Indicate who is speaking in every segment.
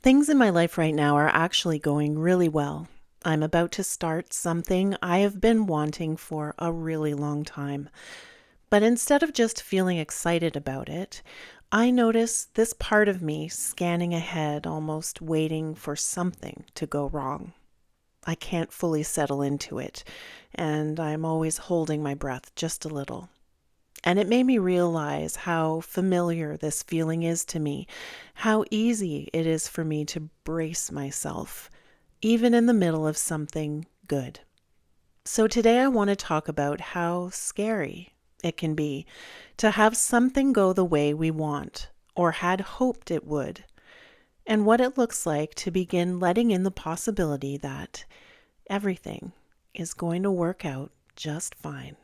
Speaker 1: Things in my life right now are actually going really well. I'm about to start something I have been wanting for a really long time. But instead of just feeling excited about it, I notice this part of me scanning ahead, almost waiting for something to go wrong. I can't fully settle into it, and I'm always holding my breath just a little. And it made me realize how familiar this feeling is to me, how easy it is for me to brace myself, even in the middle of something good. So today I want to talk about how scary it can be to have something go the way we want or had hoped it would, and what it looks like to begin letting in the possibility that everything is going to work out just fine.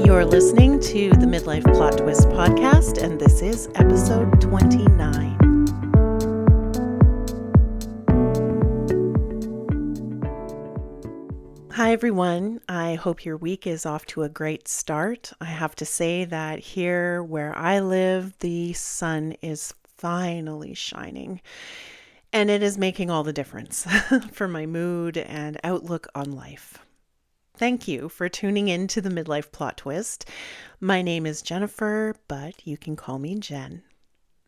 Speaker 1: You're listening to the Midlife Plot Twist podcast, and this is episode 29. Hi, everyone. I hope your week is off to a great start. I have to say that here where I live, the sun is finally shining, and it is making all the difference for my mood and outlook on life. Thank you for tuning in to the Midlife Plot Twist. My name is Jennifer, but you can call me Jen.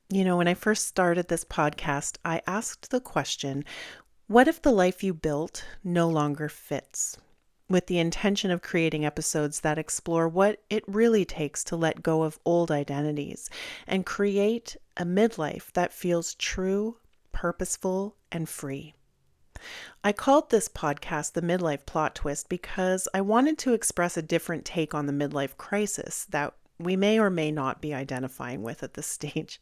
Speaker 1: When I first started this podcast, I asked the question, what if the life you built no longer fits? With the intention of creating episodes that explore what it really takes to let go of old identities and create a midlife that feels true, purposeful, and free. I called this podcast the Midlife Plot Twist because I wanted to express a different take on the midlife crisis that we may or may not be identifying with at this stage.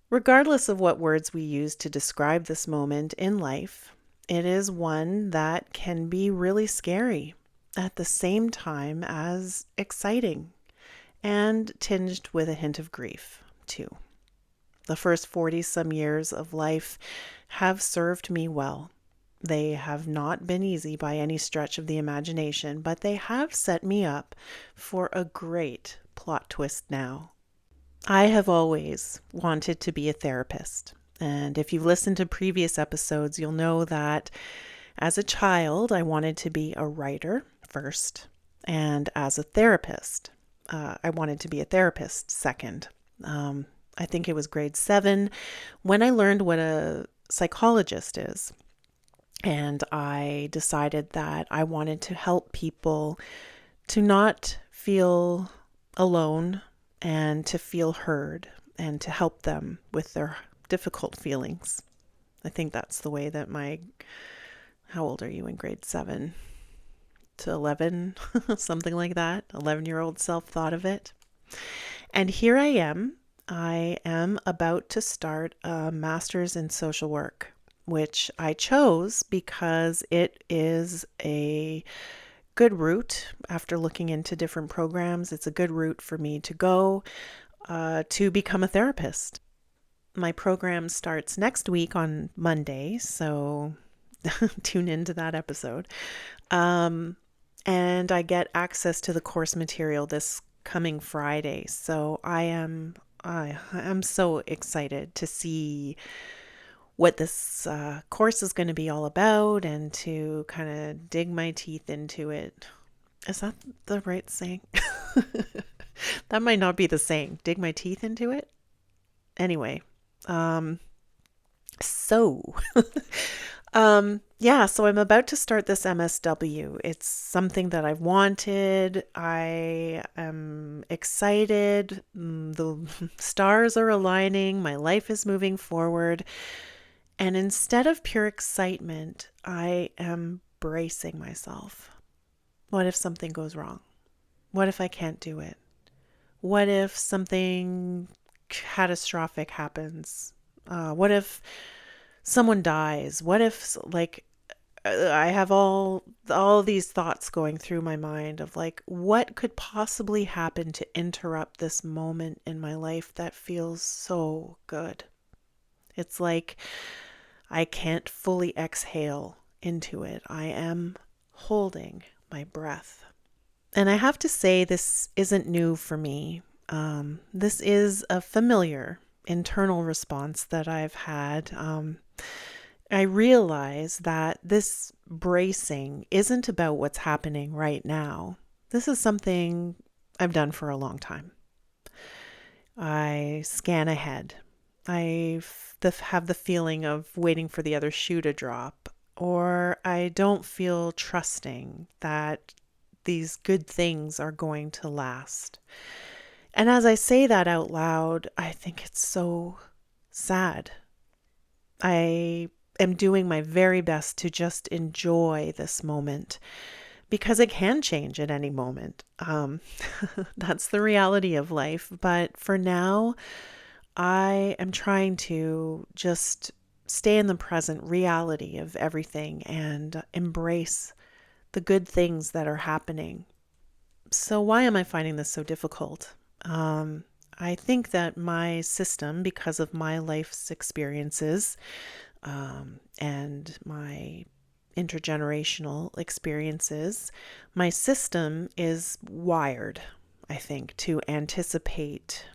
Speaker 1: Regardless of what words we use to describe this moment in life, it is one that can be really scary at the same time as exciting and tinged with a hint of grief, too. The first 40-some years of life have served me well. They have not been easy by any stretch of the imagination, but they have set me up for a great plot twist now. I have always wanted to be a therapist, and if you've listened to previous episodes, you'll know that as a child, I wanted to be a writer first, and as a therapist, I wanted to be a therapist second. I think it was grade 7 when I learned what a psychologist is. And I decided that I wanted to help people to not feel alone and to feel heard and to help them with their difficult feelings. I think that's the way that how old are you in grade 7 to 11, something like that, 11-year-old self thought of it. And here I am. I am about to start a master's in social work, which I chose because it is a good route. After looking into different programs, it's a good route for me to go to become a therapist. My program starts next week on Monday, so tune into that episode. And I get access to the course material this coming Friday. So I'm so excited to see what this course is going to be all about and to kind of dig my teeth into it. Is that the right saying? That might not be the saying. Dig my teeth into it? Anyway, so so I'm about to start this MSW. It's something that I've wanted. I am excited. The stars are aligning. My life is moving forward. And instead of pure excitement, I am bracing myself. What if something goes wrong? What if I can't do it? What if something catastrophic happens? What if someone dies? What if, I have all these thoughts going through my mind of what could possibly happen to interrupt this moment in my life that feels so good? It's like I can't fully exhale into it. I am holding my breath. And I have to say, this isn't new for me. This is a familiar internal response that I've had. I realize that this bracing isn't about what's happening right now. This is something I've done for a long time. I scan ahead. Have the feeling of waiting for the other shoe to drop, or I don't feel trusting that these good things are going to last. And as I say that out loud, I think it's so sad. I am doing my very best to just enjoy this moment because it can change at any moment. That's the reality of life. But for now, I am trying to just stay in the present reality of everything and embrace the good things that are happening. So, why am I finding this so difficult? I think that my system, because of my life's experiences and my intergenerational experiences, my system is wired, I think, to anticipate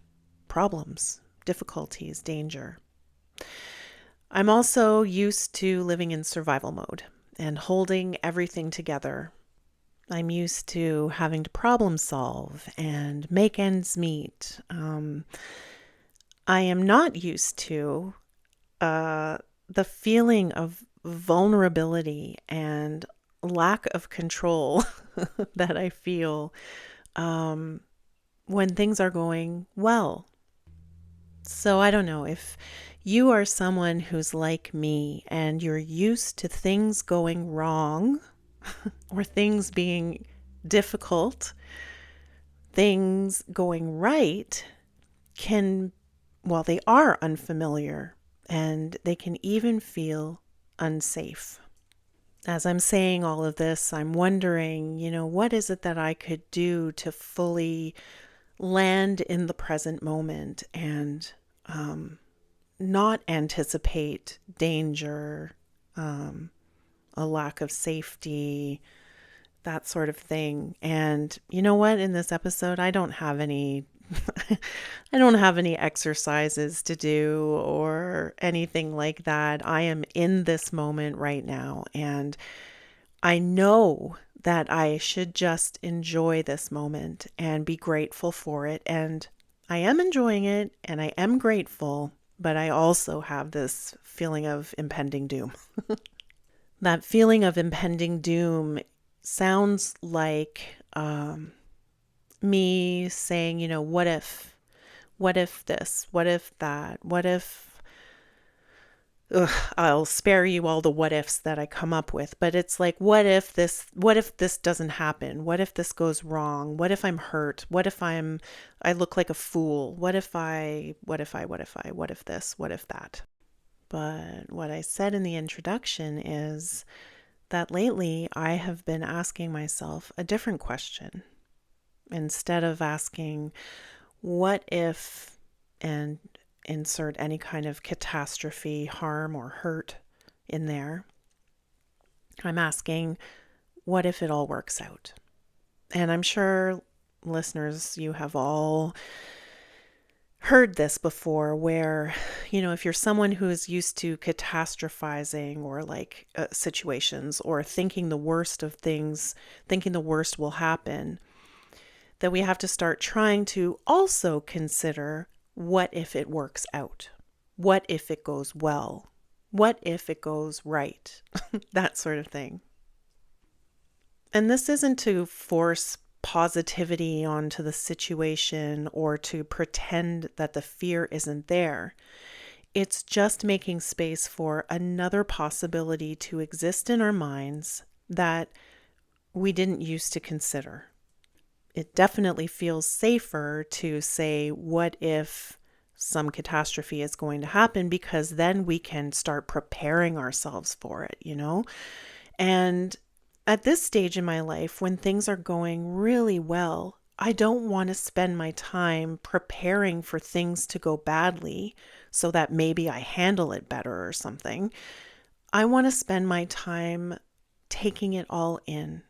Speaker 1: problems, difficulties, danger. I'm also used to living in survival mode and holding everything together. I'm used to having to problem solve and make ends meet. I am not used to the feeling of vulnerability and lack of control that I feel when things are going well. So I don't know if you are someone who's like me and you're used to things going wrong or things being difficult, things going right can, well, they are unfamiliar and they can even feel unsafe. As I'm saying all of this, I'm wondering, what is it that I could do to fully land in the present moment and not anticipate danger, a lack of safety, that sort of thing. And you know what? In this episode, I don't have any I don't have any exercises to do or anything like that. I am in this moment right now, and I know that I should just enjoy this moment and be grateful for it. And I am enjoying it and I am grateful, but I also have this feeling of impending doom. That feeling of impending doom sounds like me saying, what if? What if this? What if that? What if I'll spare you all the what ifs that I come up with, but it's like, what if this doesn't happen? What if this goes wrong? What if I'm hurt? What if I look like a fool? What if this? What if that? But what I said in the introduction is that lately I have been asking myself a different question. Instead of asking, what if, and insert any kind of catastrophe, harm, or hurt in there, I'm asking, what if it all works out? And I'm sure listeners, you have all heard this before where, if you're someone who is used to catastrophizing or like situations or thinking the worst of things, thinking the worst will happen, that we have to start trying to also consider, what if it works out? What if it goes well? What if it goes right? That sort of thing. And this isn't to force positivity onto the situation or to pretend that the fear isn't there. It's just making space for another possibility to exist in our minds that we didn't used to consider. It definitely feels safer to say, what if some catastrophe is going to happen? Because then we can start preparing ourselves for it, And at this stage in my life, when things are going really well, I don't want to spend my time preparing for things to go badly so that maybe I handle it better or something. I want to spend my time taking it all in,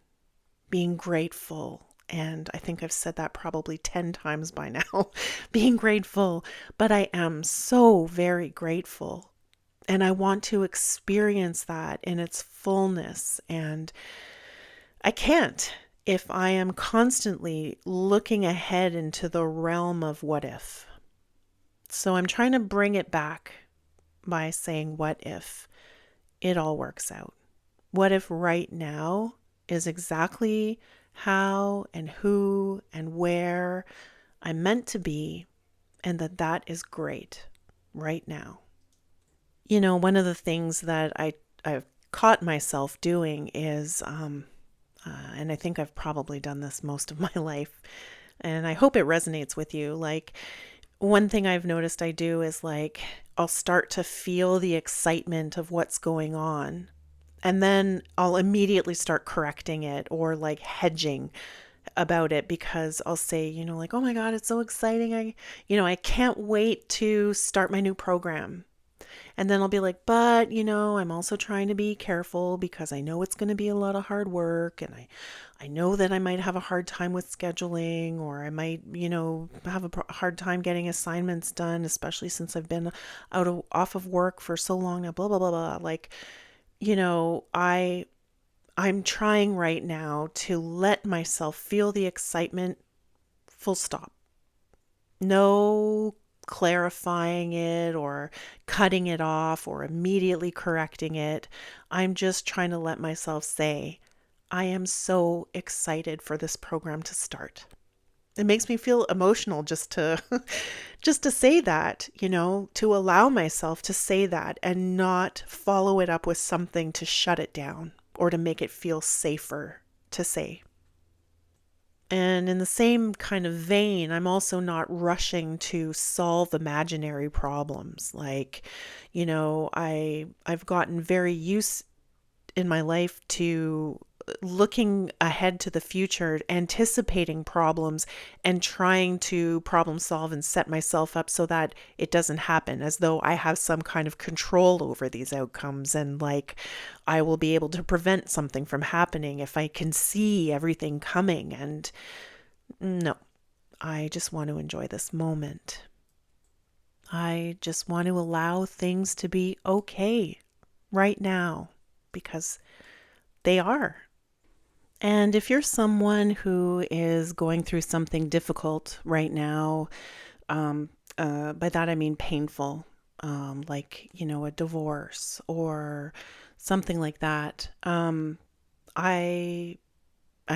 Speaker 1: being grateful And I think I've said that probably 10 times by now, being grateful, but I am so very grateful. And I want to experience that in its fullness. And I can't if I am constantly looking ahead into the realm of what if. So I'm trying to bring it back by saying, what if it all works out? What if right now is exactly how and who and where I'm meant to be, and that is great right now? One of the things that I've caught myself doing is, and I think I've probably done this most of my life, and I hope it resonates with you. Like, one thing I've noticed I do is like, I'll start to feel the excitement of what's going on. And then I'll immediately start correcting it or like hedging about it, because I'll say, like, oh my God, it's so exciting. I can't wait to start my new program. And then I'll be like, but, I'm also trying to be careful because I know it's going to be a lot of hard work. And I know that I might have a hard time with scheduling, or I might, have a hard time getting assignments done, especially since I've been off of work for so long now, blah, blah, blah, blah. Like, I'm trying right now to let myself feel the excitement, full stop. No clarifying it or cutting it off or immediately correcting it. I'm just trying to let myself say, I am so excited for this program to start. It makes me feel emotional just to just to say that, to allow myself to say that and not follow it up with something to shut it down or to make it feel safer to say. And in the same kind of vein, I'm also not rushing to solve imaginary problems. Like, I've gotten very used in my life to looking ahead to the future, anticipating problems and trying to problem solve and set myself up so that it doesn't happen, as though I have some kind of control over these outcomes and like I will be able to prevent something from happening if I can see everything coming. And no, I just want to enjoy this moment. I just want to allow things to be okay right now, because they are. And if you're someone who is going through something difficult right now, by that I mean painful, like, a divorce or something like that, I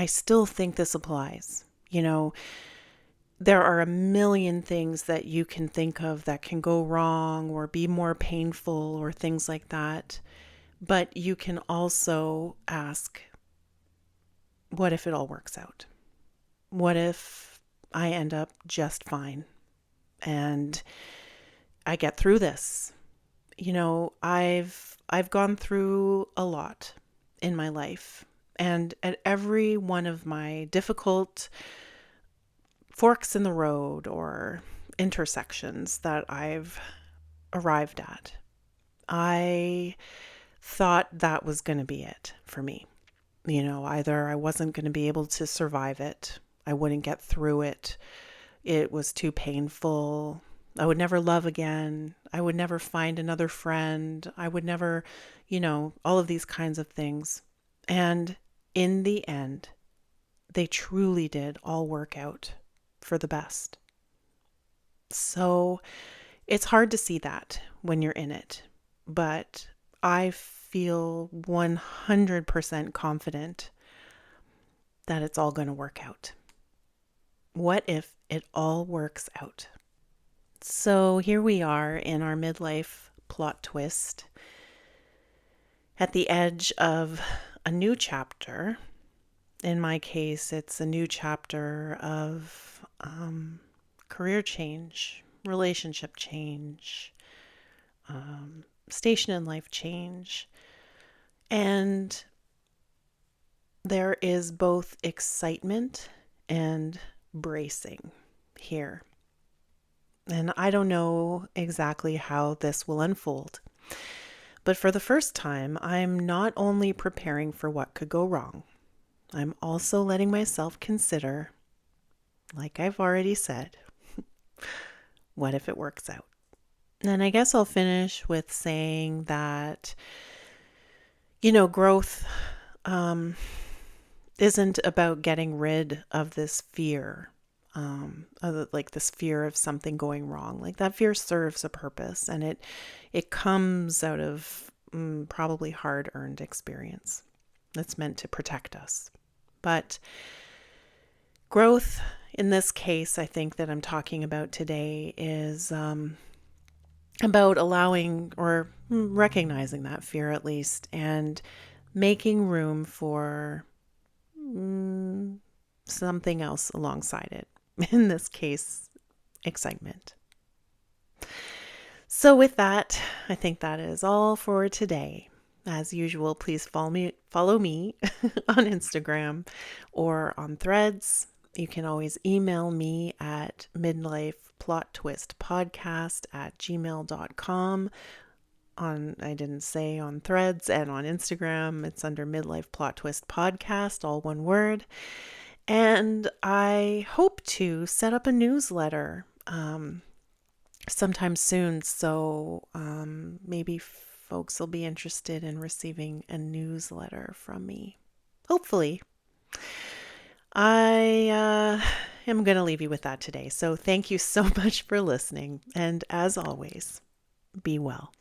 Speaker 1: still think this applies. There are a million things that you can think of that can go wrong or be more painful or things like that. But you can also ask, what if it all works out? What if I end up just fine and I get through this? I've gone through a lot in my life, and at every one of my difficult forks in the road or intersections that I've arrived at, I thought that was going to be it for me. Either I wasn't going to be able to survive it, I wouldn't get through it, it was too painful, I would never love again, I would never find another friend, I would never, all of these kinds of things. And in the end, they truly did all work out for the best. So it's hard to see that when you're in it, but I feel 100% confident that it's all going to work out. What if it all works out? So here we are in our midlife plot twist at the edge of a new chapter. In my case, it's a new chapter of career change, relationship change, station in life change. And there is both excitement and bracing here. And I don't know exactly how this will unfold. But for the first time, I'm not only preparing for what could go wrong, I'm also letting myself consider, like I've already said, what if it works out? And I guess I'll finish with saying that, growth um, isn't about getting rid of this fear, like this fear of something going wrong. Like that fear serves a purpose, and it comes out of probably hard-earned experience that's meant to protect us. But growth, in this case, I think that I'm talking about today is about allowing or recognizing that fear at least and making room for something else alongside it. In this case, excitement. So with that, I think that is all for today. As usual, please follow me on Instagram or on Threads. You can always email me at midlifeplotTwistpodcast@gmail.com. I didn't say on Threads and on Instagram, it's under Midlife Plot Twist Podcast, all one word. And I hope to set up a newsletter sometime soon. So maybe folks will be interested in receiving a newsletter from me. Hopefully. I am going to leave you with that today. So thank you so much for listening. And as always, be well.